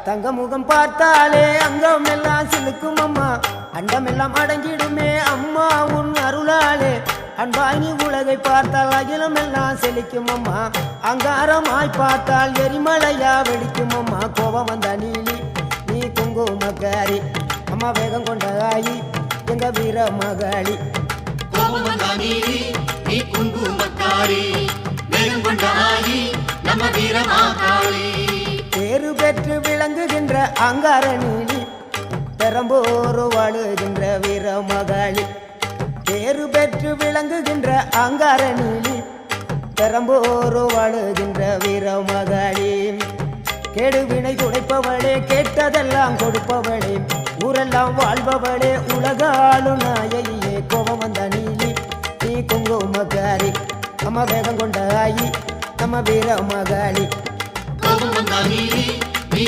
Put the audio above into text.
தங்க முகம் பார்த்தாலே அங்கம் எல்லாம் சிலுக்கும் அம்மா அண்டமெல்லாம் அடங்கிடுமே அம்மா உன் அருளாலே அன்பாங்கி உலகை பார்த்தால் அகிலம் எல்லாம் செழிக்கும் அம்மா அங்காரமாய் பார்த்தால் எரிமலையா வெடிக்கும் அம்மா கோபம் வந்த நீலி நீ குங்குமக்காரி அம்மா வேகம் கொண்ட ஆயி எங்க வீர மகாளி கோபம் வந்த நீலி நீ குங்குமக்காரி வேகம் கொண்ட ஆயி நம்ம வீர மகாளி பேரு பெற்று விளங்குகின்ற அங்கார நீலி பெரம்போரு வாழுகின்ற வீர மகாளி பேரு பெற்று விளங்குகின்ற அங்கார நீலி பெரம்போரு வாழுகின்ற வீர மகாளி கேடுவினை துடைப்பவளே கேட்டதெல்லாம் கொடுப்பவளே ஊரெல்லாம் வாழ்பவளே உலகாளு நாயகியே கோபம் வந்த நீலி நீ குங்குமக்காரி அம்மா வேகம் கொண்ட ஆயி நம்ம வீர மகாளி கோபம் வந்த நீலி நீ